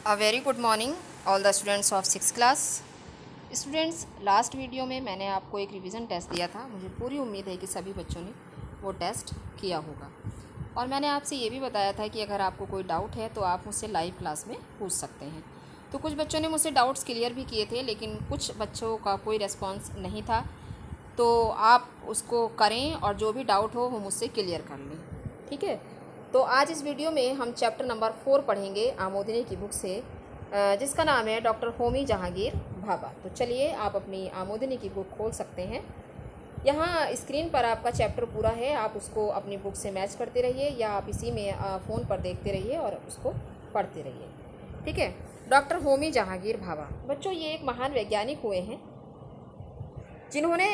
A very good morning all the students of 6th class. Students, last video में मैंने आपको एक revision test दिया था। मुझे पूरी उम्मीद है कि सभी बच्चों ने वो टेस्ट किया होगा और मैंने आपसे ये भी बताया था कि अगर आपको कोई डाउट है तो आप मुझसे लाइव क्लास में पूछ सकते हैं। तो कुछ बच्चों ने मुझसे डाउट्स क्लियर भी किए थे, लेकिन कुछ बच्चों का कोई रेस्पॉन्स नहीं था। तो आप उसको करें और जो भी डाउट हो वो मुझसे क्लियर कर लें, ठीक है। तो आज इस वीडियो में हम चैप्टर नंबर 4 पढ़ेंगे आमोदनी की बुक से, जिसका नाम है डॉक्टर होमी जहांगीर भाभा। तो चलिए आप अपनी आमोदनी की बुक खोल सकते हैं। यहाँ स्क्रीन पर आपका चैप्टर पूरा है, आप उसको अपनी बुक से मैच करते रहिए या आप इसी में फ़ोन पर देखते रहिए और उसको पढ़ते रहिए, ठीक है। डॉक्टर होमी जहांगीर भाभा बच्चों, ये एक महान वैज्ञानिक हुए हैं जिन्होंने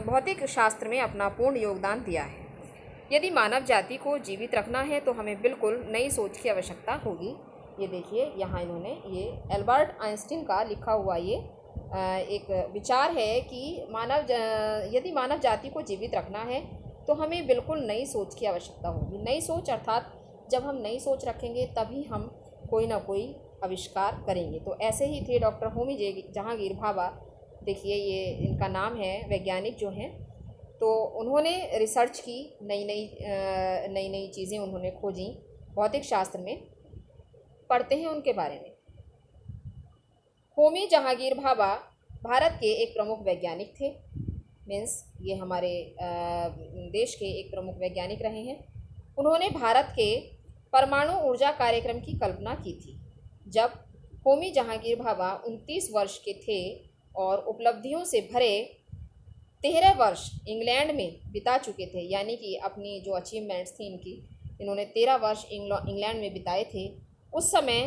भौतिक शास्त्र में अपना पूर्ण योगदान दिया है। यदि मानव जाति को जीवित रखना है तो हमें बिल्कुल नई सोच की आवश्यकता होगी। ये देखिए, यहाँ इन्होंने ये एल्बर्ट आइंस्टीन का लिखा हुआ ये एक विचार है कि यदि मानव जाति को जीवित रखना है तो हमें बिल्कुल नई सोच की आवश्यकता होगी। नई सोच अर्थात जब हम नई सोच रखेंगे तभी हम कोई ना कोई आविष्कार करेंगे। तो ऐसे ही थे डॉक्टर होमी जहांगीर भाभा। देखिए, ये इनका नाम है, वैज्ञानिक जो हैं। तो उन्होंने रिसर्च की, नई नई चीज़ें उन्होंने खोजी भौतिक शास्त्र में। पढ़ते हैं उनके बारे में। होमी जहांगीर भाभा भारत के एक प्रमुख वैज्ञानिक थे। मीन्स ये हमारे देश के एक प्रमुख वैज्ञानिक रहे हैं। उन्होंने भारत के परमाणु ऊर्जा कार्यक्रम की कल्पना की थी। जब होमी जहांगीर भाभा 29 वर्ष के थे और उपलब्धियों से भरे 13 वर्ष इंग्लैंड में बिता चुके थे, यानी कि अपनी जो अचीवमेंट्स थी इनकी, इन्होंने 13 वर्ष इंग्लैंड में बिताए थे। उस समय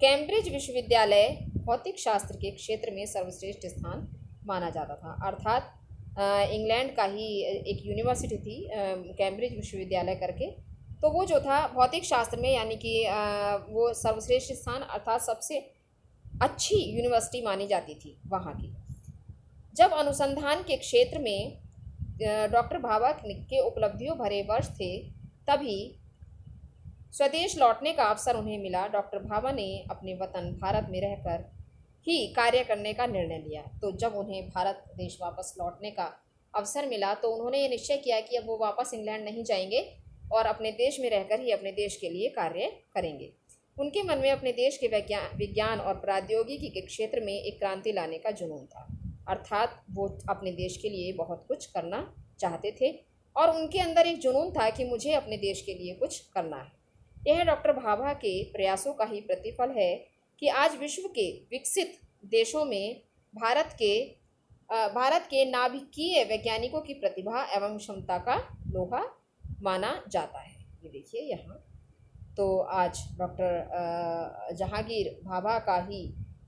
कैम्ब्रिज विश्वविद्यालय भौतिक शास्त्र के क्षेत्र में सर्वश्रेष्ठ स्थान माना जाता था। अर्थात इंग्लैंड का ही एक यूनिवर्सिटी थी, कैम्ब्रिज विश्वविद्यालय करके। तो वो जो था भौतिक शास्त्र में, यानी कि वो सर्वश्रेष्ठ स्थान अर्थात सबसे अच्छी यूनिवर्सिटी मानी जाती थी वहाँ की। जब अनुसंधान के क्षेत्र में डॉक्टर भाभा के उपलब्धियों भरे वर्ष थे, तभी स्वदेश लौटने का अवसर उन्हें मिला। डॉक्टर भाभा ने अपने वतन भारत में रहकर ही कार्य करने का निर्णय लिया। तो जब उन्हें भारत देश वापस लौटने का अवसर मिला तो उन्होंने ये निश्चय किया कि अब वो वापस इंग्लैंड नहीं जाएंगे और अपने देश में रहकर ही अपने देश के लिए कार्य करेंगे। उनके मन में अपने देश के विज्ञान और प्रौद्योगिकी के क्षेत्र में एक क्रांति लाने का जुनून था। अर्थात वो अपने देश के लिए बहुत कुछ करना चाहते थे और उनके अंदर एक जुनून था कि मुझे अपने देश के लिए कुछ करना है। यह डॉक्टर भाभा के प्रयासों का ही प्रतिफल है कि आज विश्व के विकसित देशों में भारत के नाभिकीय वैज्ञानिकों की प्रतिभा एवं क्षमता का लोहा माना जाता है। ये देखिए यहाँ। तो आज डॉक्टर जहांगीर भाभा का ही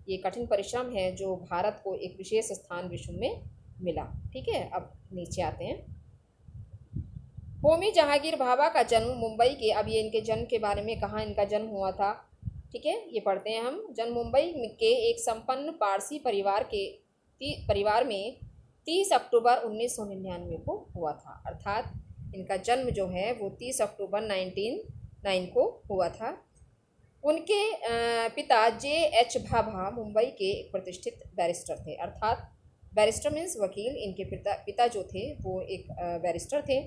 ये कठिन परिश्रम है जो भारत को एक विशेष स्थान विश्व में मिला, ठीक है। अब नीचे आते हैं। होमी जहांगीर भाभा का जन्म मुंबई के, अब ये इनके जन्म के बारे में कहाँ इनका जन्म हुआ था, ठीक है, ये पढ़ते हैं हम। जन्म मुंबई के एक संपन्न पारसी परिवार में 30 अक्टूबर 1999 को हुआ था। अर्थात इनका जन्म जो है वो 30 अक्टूबर 1909 को हुआ था। उनके पिता J.H. भाभा मुंबई के एक प्रतिष्ठित बैरिस्टर थे। अर्थात बैरिस्टर मीन्स वकील। इनके पिता जो थे वो एक बैरिस्टर थे।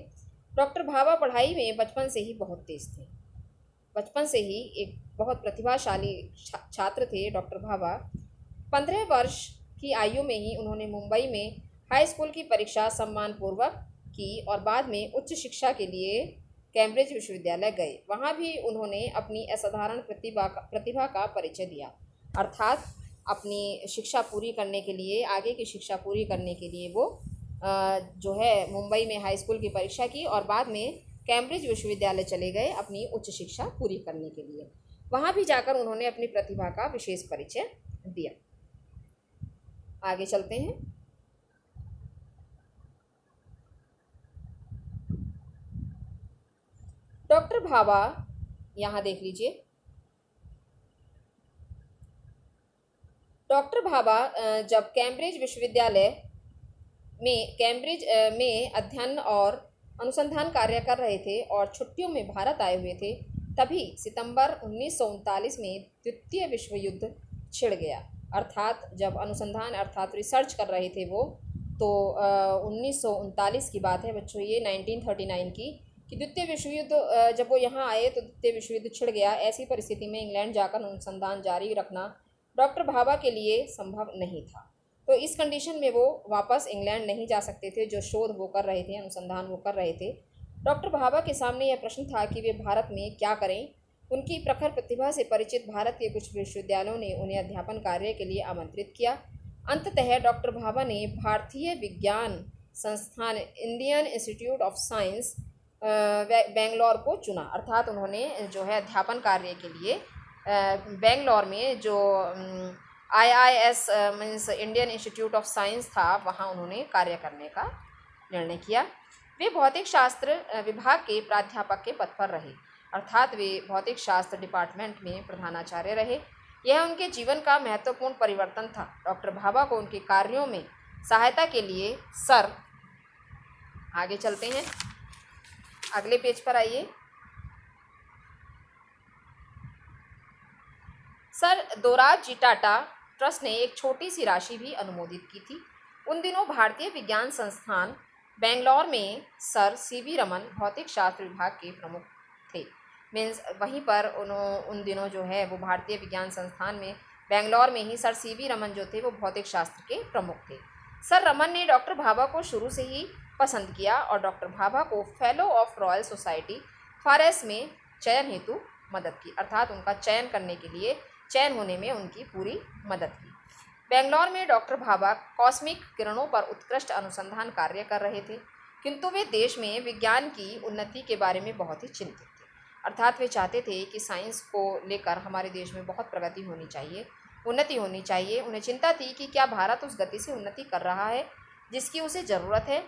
डॉक्टर भाभा पढ़ाई में बचपन से ही बहुत तेज थे। बचपन से ही एक बहुत प्रतिभाशाली छात्र थे डॉक्टर भाभा। 15 वर्ष की आयु में ही उन्होंने मुंबई में हाई स्कूल की परीक्षा सम्मानपूर्वक की और बाद में उच्च शिक्षा के लिए कैम्ब्रिज विश्वविद्यालय गए। वहाँ भी उन्होंने अपनी असाधारण प्रतिभा का परिचय दिया। अर्थात अपनी शिक्षा पूरी करने के लिए, आगे की शिक्षा पूरी करने के लिए वो जो है मुंबई में हाई स्कूल की परीक्षा की और बाद में कैम्ब्रिज विश्वविद्यालय चले गए अपनी उच्च शिक्षा पूरी करने के लिए। वहाँ भी जाकर उन्होंने अपनी प्रतिभा का विशेष परिचय दिया। आगे चलते हैं। डॉक्टर भाभा, यहाँ देख लीजिए, डॉक्टर भाभा जब कैम्ब्रिज में अध्ययन और अनुसंधान कार्य कर रहे थे और छुट्टियों में भारत आए हुए थे, तभी सितंबर 1939 में द्वितीय विश्व युद्ध छिड़ गया। अर्थात जब अनुसंधान अर्थात रिसर्च कर रहे थे वो, तो 1939 की बात है बच्चों, ये 1939 की, कि द्वितीय विश्व युद्ध जब वो यहाँ आए तो द्वितीय विश्व युद्ध छिड़ गया। ऐसी परिस्थिति में इंग्लैंड जाकर अनुसंधान जारी रखना डॉक्टर भाभा के लिए संभव नहीं था। तो इस कंडीशन में वो वापस इंग्लैंड नहीं जा सकते थे। जो शोध वो कर रहे थे, अनुसंधान वो कर रहे थे, डॉक्टर भाभा के सामने यह प्रश्न था कि वे भारत में क्या करें। उनकी प्रखर प्रतिभा से परिचित भारत के कुछ विश्वविद्यालयों ने उन्हें अध्यापन कार्य के लिए आमंत्रित किया। अंततः डॉक्टर भाभा ने भारतीय विज्ञान संस्थान Indian institute of science Bangalore को चुना। अर्थात उन्होंने जो है अध्यापन कार्य के लिए बेंगलोर में जो IIS means Indian institute of science था, वहाँ उन्होंने कार्य करने का निर्णय किया। वे भौतिक शास्त्र विभाग के प्राध्यापक के पद पर रहे, अर्थात वे भौतिक शास्त्र डिपार्टमेंट में प्रधानाचार्य रहे। यह उनके जीवन का महत्वपूर्ण परिवर्तन था। डॉक्टर भाभा को उनके कार्यों में सहायता के लिए सर, आगे चलते हैं, अगले पेज पर आइए। सर दोराबजी टाटा ट्रस्ट ने एक छोटी सी राशि भी अनुमोदित की थी। उन दिनों भारतीय विज्ञान संस्थान बेंगलोर में सर CV रमन भौतिक शास्त्र विभाग के प्रमुख थे। मीन्स वहीं पर उन दिनों जो है वो भारतीय विज्ञान संस्थान में बेंगलोर में ही सर CV रमन जो थे वो भौतिक शास्त्र के प्रमुख थे। सर रमन ने डॉक्टर भाभा को शुरू से ही पसंद किया और डॉक्टर भाभा को fellow of royal society Fares में चयन हेतु मदद की, अर्थात उनका चयन करने के लिए, चयन होने में उनकी पूरी मदद की। बेंगलोर में डॉक्टर भाभा कॉस्मिक किरणों पर उत्कृष्ट अनुसंधान कार्य कर रहे थे, किंतु वे देश में विज्ञान की उन्नति के बारे में बहुत ही चिंतित थे। अर्थात वे चाहते थे कि साइंस को लेकर हमारे देश में बहुत प्रगति होनी चाहिए, उन्नति होनी चाहिए। उन्हें चिंता थी कि क्या भारत उस गति से उन्नति कर रहा है जिसकी उसे ज़रूरत है।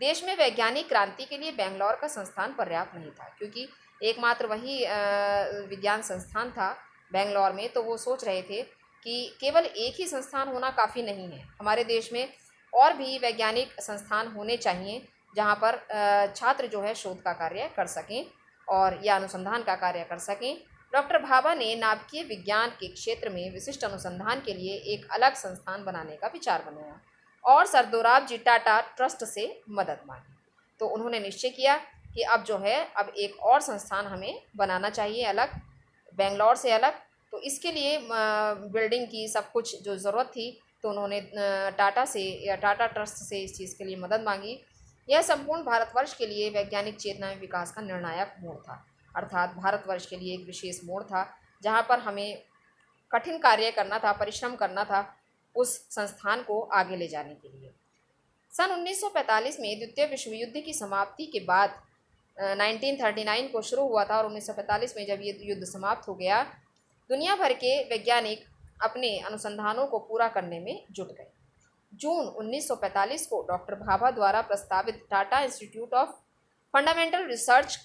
देश में वैज्ञानिक क्रांति के लिए बेंगलोर का संस्थान पर्याप्त नहीं था, क्योंकि एकमात्र वही विज्ञान संस्थान था बेंगलोर में। तो वो सोच रहे थे कि केवल एक ही संस्थान होना काफ़ी नहीं है, हमारे देश में और भी वैज्ञानिक संस्थान होने चाहिए जहाँ पर छात्र जो है शोध का कार्य कर सकें और या अनुसंधान का कार्य कर सकें। डॉक्टर भाभा ने नाभिकीय विज्ञान के क्षेत्र में विशिष्ट अनुसंधान के लिए एक अलग संस्थान बनाने का विचार बनाया और सर दोराबजी टाटा ट्रस्ट से मदद मांगी। तो उन्होंने निश्चय किया कि अब जो है अब एक और संस्थान हमें बनाना चाहिए अलग, बेंगलोर से अलग। तो इसके लिए बिल्डिंग की सब कुछ जो ज़रूरत थी, तो उन्होंने टाटा से या टाटा ट्रस्ट से इस चीज़ के लिए मदद मांगी। यह संपूर्ण भारतवर्ष के लिए वैज्ञानिक चेतना में विकास का निर्णायक मोड़ था, अर्थात भारतवर्ष के लिए एक विशेष मोड़ था जहाँ पर हमें कठिन कार्य करना था, परिश्रम करना था उस संस्थान को आगे ले जाने के लिए। सन 1945 में द्वितीय विश्व युद्ध की समाप्ति के बाद 1939 को शुरू हुआ था और 1945 में जब ये युद्ध समाप्त हो गया, दुनिया भर के वैज्ञानिक अपने अनुसंधानों को पूरा करने में जुट गए। जून 1945 को डॉक्टर भाभा द्वारा प्रस्तावित Tata institute of fundamental research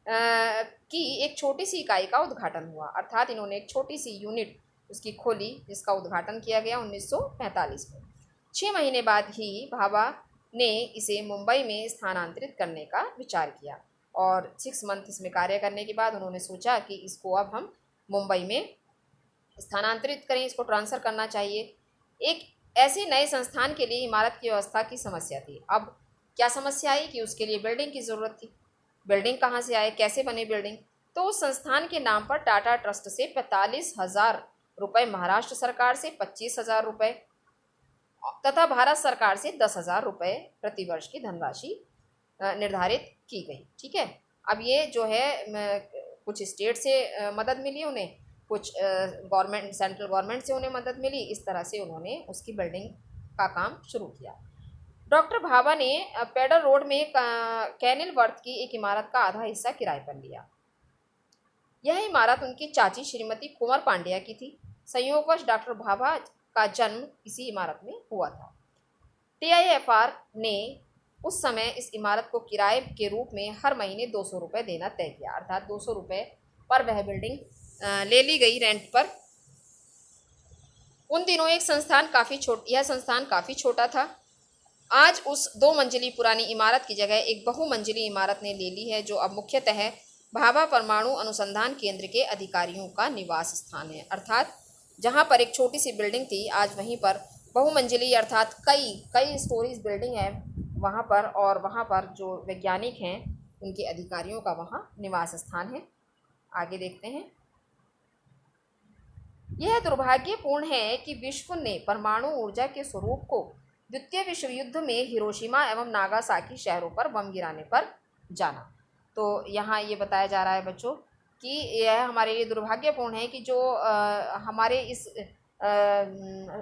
की एक छोटी सी इकाई का उद्घाटन हुआ, अर्थात इन्होंने एक छोटी सी यूनिट उसकी खोली जिसका उद्घाटन किया गया 1945 में। 6 महीने बाद ही भाभा ने इसे मुंबई में स्थानांतरित करने का विचार किया और 6 मंथ इसमें कार्य करने के बाद उन्होंने सोचा कि इसको अब हम मुंबई में स्थानांतरित करें, इसको ट्रांसफ़र करना चाहिए। एक ऐसे नए संस्थान के लिए इमारत की व्यवस्था की समस्या थी। अब क्या समस्या आई कि उसके लिए बिल्डिंग की ज़रूरत थी। बिल्डिंग कहाँ से आए, कैसे बने बिल्डिंग? तो उस संस्थान के नाम पर टाटा ट्रस्ट से 45,000 रुपये, महाराष्ट्र सरकार से 25,000 रुपये तथा भारत सरकार से 10,000 रुपये प्रतिवर्ष की धनराशि निर्धारित की गई। ठीक है, अब ये जो है कुछ स्टेट से मदद मिली उन्हें, कुछ गवर्नमेंट, सेंट्रल गवर्नमेंट से उन्हें मदद मिली। इस तरह से उन्होंने उसकी बिल्डिंग का काम शुरू किया। डॉक्टर भाभा ने पेडर रोड में कैनिल वर्थ की एक इमारत का आधा हिस्सा किराए पर लिया। यह इमारत उनकी चाची श्रीमती कुंवर पांड्या की थी। संयोगवश डॉक्टर भाभा का जन्म इसी इमारत में हुआ था। TIFR ने उस समय इस इमारत को किराए के रूप में हर महीने 200 रुपये देना तय किया, अर्थात 200 रुपये पर वह बिल्डिंग ले ली गई रेंट पर। उन दिनों यह संस्थान काफ़ी छोटा था। आज उस 2 मंजिली पुरानी इमारत की जगह एक बहुमंजिली इमारत ने ले ली है, जो अब मुख्यतः भाभा परमाणु अनुसंधान केंद्र के अधिकारियों का निवास स्थान है। अर्थात जहाँ पर एक छोटी सी बिल्डिंग थी, आज वहीं पर बहुमंजिली अर्थात कई कई स्टोरीज बिल्डिंग है वहाँ पर, और वहाँ पर जो वैज्ञानिक हैं उनके अधिकारियों का वहाँ निवास स्थान है। आगे देखते हैं। यह दुर्भाग्यपूर्ण है कि विश्व ने परमाणु ऊर्जा के स्वरूप को द्वितीय विश्व युद्ध में हिरोशिमा एवं नागासाकी शहरों पर बम गिराने पर जाना। तो यहाँ ये बताया जा रहा है बच्चों कि यह हमारे लिए दुर्भाग्यपूर्ण है कि जो हमारे इस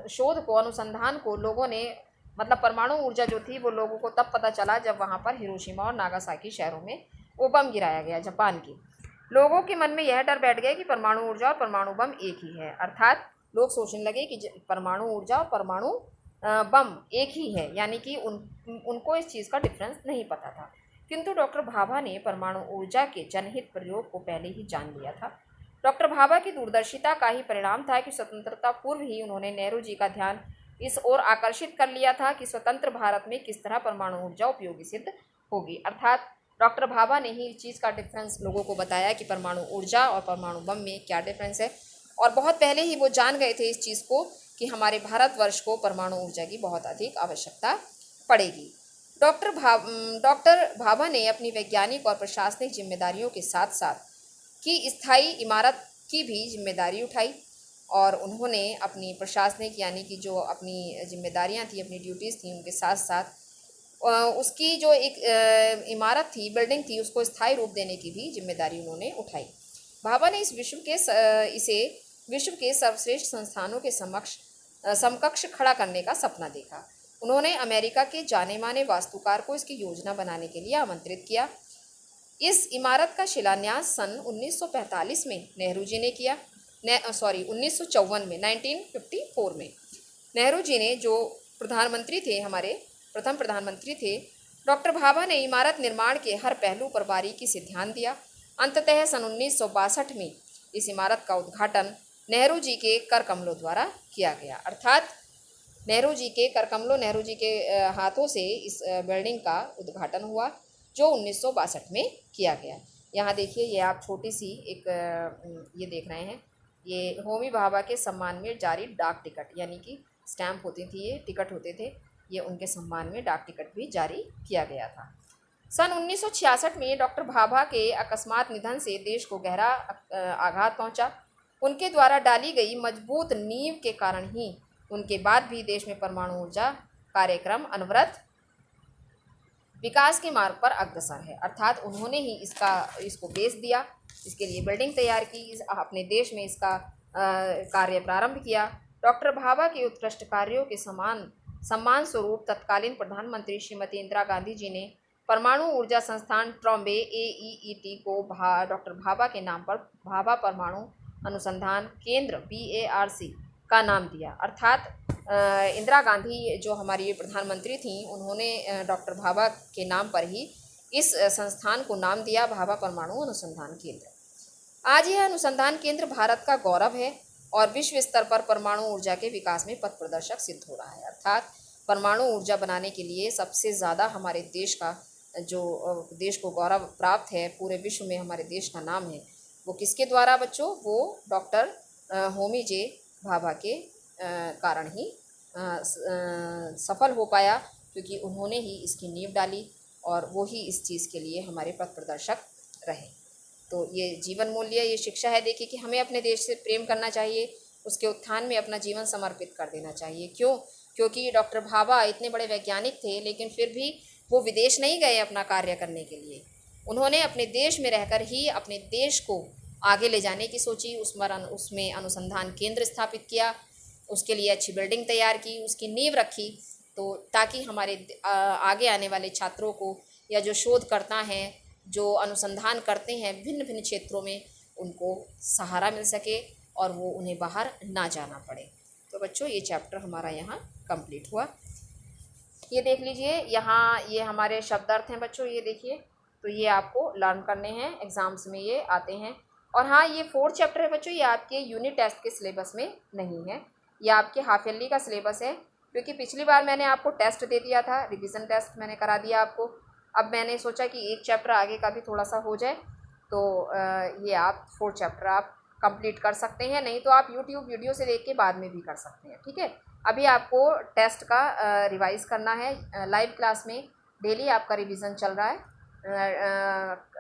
शोध को, अनुसंधान को लोगों ने, मतलब परमाणु ऊर्जा जो थी वो लोगों को तब पता चला जब वहाँ पर हिरोशिमा और नागासाकी शहरों में वो बम गिराया गया जापान की। लोगों के मन में यह डर बैठ गया कि परमाणु ऊर्जा और परमाणु बम एक ही है। अर्थात लोग सोचने लगे कि परमाणु ऊर्जा और परमाणु बम एक ही है, यानी कि उनको इस चीज़ का डिफरेंस नहीं पता था। किंतु डॉक्टर भाभा ने परमाणु ऊर्जा के जनहित प्रयोग को पहले ही जान लिया था। डॉक्टर भाभा की दूरदर्शिता का ही परिणाम था कि स्वतंत्रता पूर्व ही उन्होंने नेहरू जी का ध्यान इस ओर आकर्षित कर लिया था कि स्वतंत्र भारत में किस तरह परमाणु ऊर्जा उपयोगी सिद्ध होगी। अर्थात डॉक्टर भाभा ने ही इस चीज़ का डिफरेंस लोगों को बताया कि परमाणु ऊर्जा और परमाणु बम में क्या डिफरेंस है, और बहुत पहले ही वो जान गए थे इस चीज़ को कि हमारे भारतवर्ष को परमाणु ऊर्जा की बहुत अधिक आवश्यकता पड़ेगी। डॉक्टर भाभा ने अपनी वैज्ञानिक और प्रशासनिक जिम्मेदारियों के साथ साथ की स्थायी इमारत की भी जिम्मेदारी उठाई, और उन्होंने अपनी प्रशासनिक यानी कि जो अपनी जिम्मेदारियां थी, अपनी ड्यूटीज़ थी, उनके साथ साथ उसकी जो एक इमारत थी, बिल्डिंग थी, उसको स्थायी रूप देने की भी जिम्मेदारी उन्होंने उठाई। भाभा ने इसे विश्व के सर्वश्रेष्ठ संस्थानों के समकक्ष खड़ा करने का सपना देखा। उन्होंने अमेरिका के जाने माने वास्तुकार को इसकी योजना बनाने के लिए आमंत्रित किया। इस इमारत का शिलान्यास सन 1945 में नेहरू जी ने किया। 1954 में 1954 में नेहरू जी ने, जो प्रधानमंत्री थे, हमारे प्रथम प्रधानमंत्री थे, डॉक्टर भाभा ने इमारत निर्माण के हर पहलू पर बारीकी से ध्यान दिया। अंततः सन 1962 में इस इमारत का उद्घाटन नेहरू जी के कर कमलों द्वारा किया गया। अर्थात नेहरू जी के हाथों से इस बिल्डिंग का उद्घाटन हुआ, जो 1962 में किया गया। यहाँ देखिए, ये आप छोटी सी एक ये देख रहे हैं, ये होमी भाभा के सम्मान में जारी डाक टिकट, यानी कि स्टैम्प होती थी, ये टिकट होते थे, ये उनके सम्मान में डाक टिकट भी जारी किया गया था। सन 1966 में डॉक्टर भाभा के अकस्मात निधन से देश को गहरा आघात पहुंचा। उनके द्वारा डाली गई मजबूत नींव के कारण ही उनके बाद भी देश में परमाणु ऊर्जा कार्यक्रम अनवरत विकास के मार्ग पर अग्रसर है। अर्थात उन्होंने ही इसको बेस दिया, इसके लिए बिल्डिंग तैयार की, अपने देश में इसका कार्य प्रारंभ किया। डॉक्टर भाभा के उत्कृष्ट कार्यों के सम्मान स्वरूप तत्कालीन प्रधानमंत्री श्रीमती इंदिरा गांधी जी ने परमाणु ऊर्जा संस्थान ट्रॉम्बे AEET को डॉक्टर भाभा के नाम पर भाभा परमाणु अनुसंधान केंद्र BARC का नाम दिया। अर्थात इंदिरा गांधी जो हमारी प्रधानमंत्री थीं, उन्होंने डॉक्टर भाभा के नाम पर ही इस संस्थान को नाम दिया, भाभा परमाणु अनुसंधान केंद्र। आज यह अनुसंधान केंद्र भारत का गौरव है और विश्व स्तर पर परमाणु ऊर्जा के विकास में पथ प्रदर्शक सिद्ध हो रहा है। अर्थात परमाणु ऊर्जा बनाने के लिए सबसे ज़्यादा हमारे देश का जो देश को गौरव प्राप्त है, पूरे विश्व में हमारे देश का नाम है, वो किसके द्वारा बच्चों? वो डॉक्टर होमी जे भाभा के कारण ही सफल हो पाया, क्योंकि उन्होंने ही इसकी नींव डाली और वो ही इस चीज़ के लिए हमारे पथ प्रदर्शक रहे। तो ये जीवन मूल्य, ये शिक्षा है, देखिए कि हमें अपने देश से प्रेम करना चाहिए, उसके उत्थान में अपना जीवन समर्पित कर देना चाहिए। क्यों? क्योंकि डॉक्टर भाभा इतने बड़े वैज्ञानिक थे, लेकिन फिर भी वो विदेश नहीं गए अपना कार्य करने के लिए। उन्होंने अपने देश में रहकर ही अपने देश को आगे ले जाने की सोची, उसमें अनुसंधान केंद्र स्थापित किया, उसके लिए अच्छी बिल्डिंग तैयार की, उसकी नींव रखी, तो ताकि हमारे आगे आने वाले छात्रों को या जो शोधकर्ता हैं, जो अनुसंधान करते हैं भिन्न भिन्न क्षेत्रों में, उनको सहारा मिल सके और वो उन्हें बाहर ना जाना पड़े। तो बच्चों, ये चैप्टर हमारा यहाँ कंप्लीट हुआ। ये देख लीजिए, यहाँ ये हमारे शब्दार्थ हैं बच्चों, ये देखिए, तो ये आपको लर्न करने हैं, एग्ज़ाम्स में ये आते हैं। और हाँ, ये 4th चैप्टर है बच्चों, ये आपके यूनिट टेस्ट के सिलेबस में नहीं है, ये आपके हाफ ईयरली का सिलेबस है, क्योंकि पिछली बार मैंने आपको टेस्ट दे दिया था, रिवीजन टेस्ट मैंने करा दिया आपको। अब मैंने सोचा कि एक चैप्टर आगे का भी थोड़ा सा हो जाए, तो ये आप 4 चैप्टर आप कंप्लीट कर सकते हैं, नहीं तो आप यूट्यूब वीडियो से देख के बाद में भी कर सकते हैं। ठीक है, अभी आपको टेस्ट का रिवाइज करना है। लाइव क्लास में डेली आपका रिवीजन चल रहा है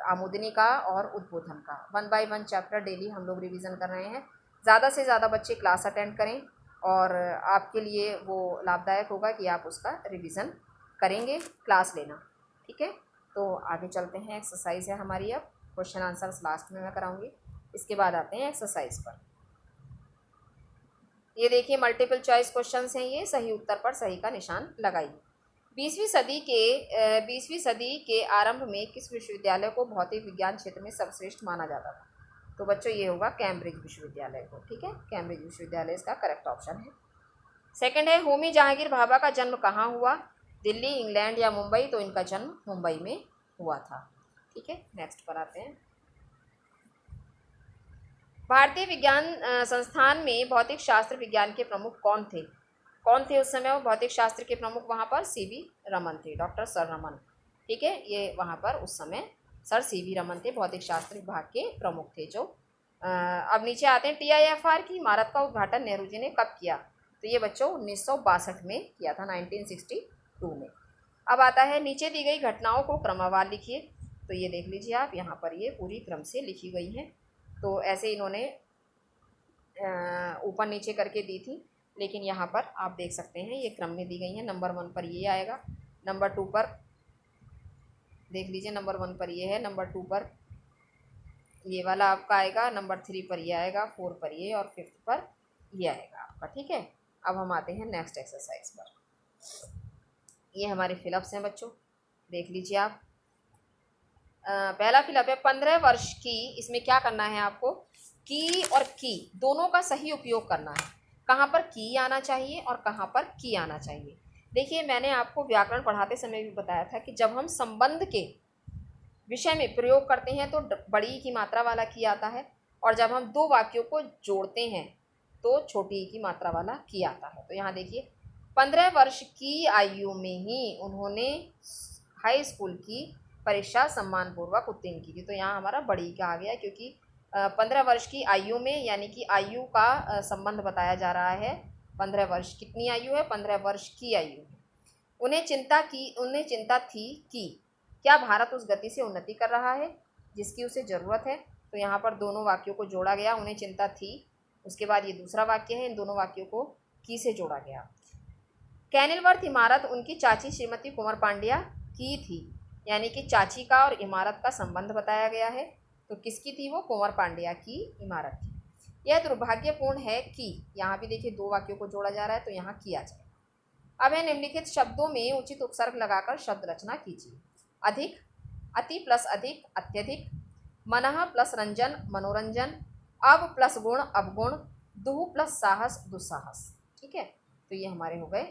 आमुदनी का और उद्बोधन का। 1 बाय 1 चैप्टर डेली हम लोग रिवीजन कर रहे हैं। ज़्यादा से ज़्यादा बच्चे क्लास अटेंड करें और आपके लिए वो लाभदायक होगा कि आप उसका रिवीजन करेंगे, क्लास लेना। ठीक है, तो आगे चलते हैं। एक्सरसाइज है हमारी, अब क्वेश्चन आंसर्स लास्ट में मैं कराऊंगी, इसके बाद आते हैं एक्सरसाइज पर। ये देखिए मल्टीपल चॉइस क्वेश्चंस हैं, ये सही उत्तर पर सही का निशान लगाइए। 20वीं सदी के आरंभ में किस विश्वविद्यालय को भौतिक विज्ञान क्षेत्र में सर्वश्रेष्ठ माना जाता था? तो बच्चों ये होगा कैम्ब्रिज विश्वविद्यालय को। ठीक है, कैम्ब्रिज विश्वविद्यालय इसका करेक्ट ऑप्शन है। सेकंड है होमी जहांगीर भाभा का जन्म कहाँ हुआ? दिल्ली, इंग्लैंड या मुंबई? तो इनका जन्म मुंबई में हुआ था। ठीक है, नेक्स्ट पर आते हैं। भारतीय विज्ञान संस्थान में भौतिक शास्त्र विज्ञान के प्रमुख कौन थे? कौन थे उस समय वो भौतिक शास्त्र के प्रमुख? वहाँ पर सीवी रमन थे, डॉक्टर सर रमन। ठीक है, ये वहाँ पर उस समय सर सीवी रमन थे, भौतिक शास्त्र विभाग के प्रमुख थे। जो अब नीचे आते हैं, TIFR की इमारत का उद्घाटन नेहरू जी ने कब किया? तो ये बच्चों 1962 में किया था, 1962 में। अब आता है नीचे दी गई घटनाओं को क्रमवार लिखिए। तो ये देख लीजिए आप, यहाँ पर ये पूरी क्रम से लिखी गई हैं। तो ऐसे इन्होंने ऊपर नीचे करके दी थी, लेकिन यहाँ पर आप देख सकते हैं ये क्रम में दी गई हैं। नंबर 1 पर ये आएगा, नंबर 2 पर देख लीजिए, नंबर 1 पर ये है, नंबर 2 पर ये वाला आपका आएगा, नंबर 3 पर ये आएगा, 4 पर ये और 5th पर ये आएगा आपका। ठीक है, अब हम आते हैं नेक्स्ट एक्सरसाइज पर। ये हमारे फिलअप्स हैं बच्चों, देख लीजिए आप। पहला फिलअप है 15 वर्ष की। इसमें क्या करना है आपको? की और की दोनों का सही उपयोग करना है। कहाँ पर की आना चाहिए और कहाँ पर की आना चाहिए। देखिए मैंने आपको व्याकरण पढ़ाते समय भी बताया था कि जब हम संबंध के विषय में प्रयोग करते हैं तो बड़ी की मात्रा वाला की आता है, और जब हम दो वाक्यों को जोड़ते हैं तो छोटी की मात्रा वाला की आता है। तो यहाँ देखिए 15 वर्ष की आयु में ही उन्होंने हाई स्कूल की परीक्षा सम्मानपूर्वक उत्तीर्ण की थी। तो यहाँ हमारा बड़ी का आ गया, क्योंकि 15 वर्ष की आयु में, यानी कि आयु का संबंध बताया जा रहा है। 15 वर्ष कितनी आयु है? 15 वर्ष की आयु है। उन्हें चिंता थी कि क्या भारत उस गति से उन्नति कर रहा है जिसकी उसे ज़रूरत है। तो यहाँ पर दोनों वाक्यों को जोड़ा गया, उन्हें चिंता थी। उसके बाद ये दूसरा वाक्य है, इन दोनों वाक्यों को की से जोड़ा गया। कैनिलवर्थ इमारत उनकी चाची श्रीमती कुंवर पांड्या की थी, यानी कि चाची का और इमारत का संबंध बताया गया है। तो किसकी थी वो? कुंवर पांड्या की इमारत थी। यह दुर्भाग्यपूर्ण है कि, यहाँ भी देखिए दो वाक्यों को जोड़ा जा रहा है, तो यहाँ किया जाए। अब है निम्नलिखित शब्दों में उचित उपसर्ग लगाकर शब्द रचना कीजिए। अधिक, अति प्लस अधिक, अत्यधिक। मनः प्लस रंजन, मनोरंजन। अब प्लस गुण, अवगुण। दुह प्लस साहस, दुस्साहस। ठीक है, तो ये हमारे हो गए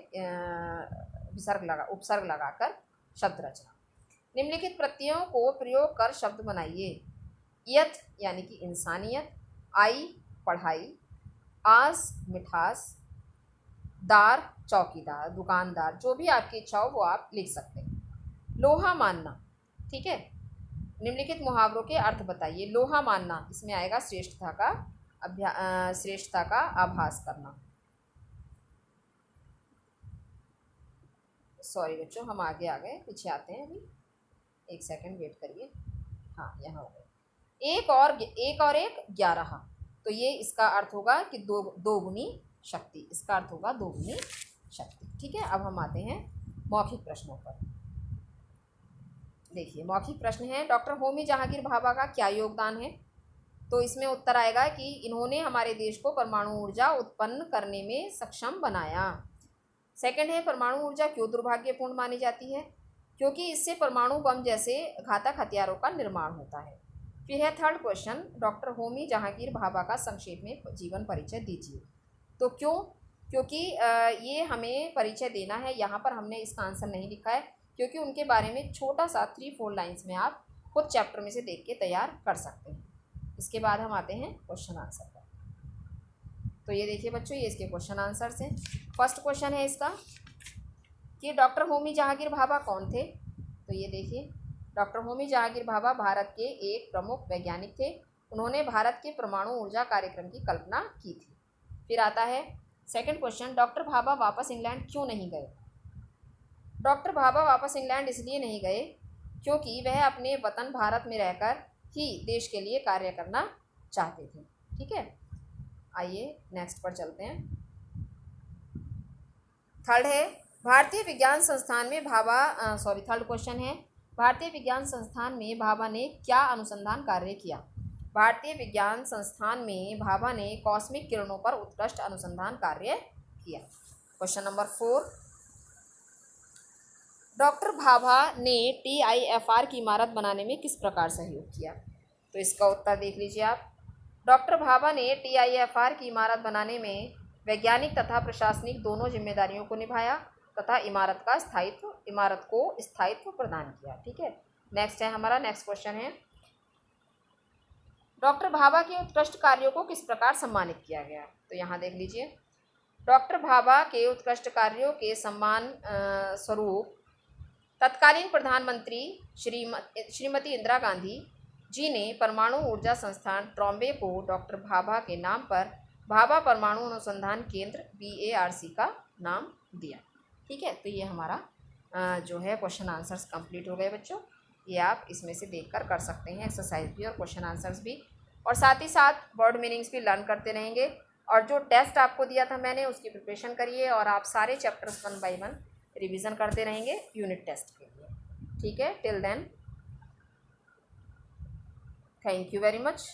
उपसर्ग लगाकर शब्द रचना। निम्नलिखित प्रत्ययों को प्रयोग कर शब्द बनाइए। यत यानी कि इंसानियत, आई पढ़ाई, आस मिठास, दार चौकीदार दुकानदार। जो भी आपकी इच्छा हो वो आप लिख सकते हैं। लोहा मानना, ठीक है। निम्नलिखित मुहावरों के अर्थ बताइए। लोहा मानना, इसमें आएगा श्रेष्ठता का आभास करना। सॉरी बच्चों, हम आगे आ गए, पीछे आते हैं, अभी एक सेकंड वेट करिए। हाँ, यहाँ हो गए। एक और एक 11। तो ये इसका अर्थ होगा कि दोगुनी शक्ति। इसका अर्थ होगा दोगुनी शक्ति। ठीक है, अब हम आते हैं मौखिक प्रश्नों पर। देखिए मौखिक प्रश्न है, डॉक्टर होमी जहांगीर भाभा का क्या योगदान है? तो इसमें उत्तर आएगा कि इन्होंने हमारे देश को परमाणु ऊर्जा उत्पन्न करने में सक्षम बनाया। सेकंड है, परमाणु ऊर्जा क्यों दुर्भाग्यपूर्ण मानी जाती है? क्योंकि इससे परमाणु बम जैसे घातक हथियारों का निर्माण होता है। फिर है third question, doctor Homi Jahangir Bhabha का संक्षेप में जीवन परिचय दीजिए। तो क्यों? क्योंकि ये हमें परिचय देना है। यहाँ पर हमने इसका आंसर नहीं लिखा है, क्योंकि उनके बारे में छोटा सा 3-4 लाइन्स में आप खुद चैप्टर में से देख के तैयार कर सकते हैं। इसके बाद हम आते हैं क्वेश्चन आंसर पर। तो ये देखिए बच्चों, ये इसके क्वेश्चन आंसर्स हैं। फर्स्ट क्वेश्चन है इसका कि डॉक्टर होमी जहांगीर भाभा कौन थे? तो ये देखिए, डॉक्टर होमी जहांगीर भाभा भारत के एक प्रमुख वैज्ञानिक थे। उन्होंने भारत के परमाणु ऊर्जा कार्यक्रम की कल्पना की थी। फिर आता है सेकंड क्वेश्चन, डॉक्टर भाभा वापस इंग्लैंड क्यों नहीं गए? डॉक्टर भाभा वापस इंग्लैंड इसलिए नहीं गए क्योंकि वह अपने वतन भारत में रहकर ही देश के लिए कार्य करना चाहते थे। ठीक है, आइए नेक्स्ट पर चलते हैं। थर्ड है भारतीय विज्ञान संस्थान में थर्ड क्वेश्चन है, भारतीय विज्ञान संस्थान में भाभा ने क्या अनुसंधान कार्य किया? भारतीय विज्ञान संस्थान में भाभा ने कॉस्मिक किरणों पर उत्कृष्ट अनुसंधान कार्य किया। क्वेश्चन नंबर 4, डॉक्टर भाभा ने TIFR की इमारत बनाने में किस प्रकार सहयोग किया? तो इसका उत्तर देख लीजिए आप। डॉक्टर भाभा ने TIFR की इमारत बनाने में वैज्ञानिक तथा प्रशासनिक दोनों जिम्मेदारियों को निभाया तथा इमारत को स्थायित्व प्रदान किया। ठीक है, नेक्स्ट है हमारा नेक्स्ट क्वेश्चन है, डॉक्टर भाभा के उत्कृष्ट कार्यों को किस प्रकार सम्मानित किया गया? तो यहाँ देख लीजिए, डॉक्टर भाभा के उत्कृष्ट कार्यों के सम्मान स्वरूप तत्कालीन प्रधानमंत्री श्रीमती इंदिरा गांधी जी ने परमाणु ऊर्जा संस्थान ट्रॉम्बे को डॉक्टर भाभा के नाम पर भाभा परमाणु अनुसंधान केंद्र VARC का नाम दिया। ठीक है, तो ये हमारा जो है क्वेश्चन आंसर्स कंप्लीट हो गए बच्चों। ये आप इसमें से देखकर कर सकते हैं, एक्सरसाइज भी और क्वेश्चन आंसर्स भी, और साथ ही साथ वर्ड मीनिंग्स भी लर्न करते रहेंगे। और जो टेस्ट आपको दिया था मैंने, उसकी प्रिपरेशन करिए और आप सारे चैप्टर्स 1 बाय 1 रिवीजन करते रहेंगे यूनिट टेस्ट के लिए। ठीक है, till then thank you very much.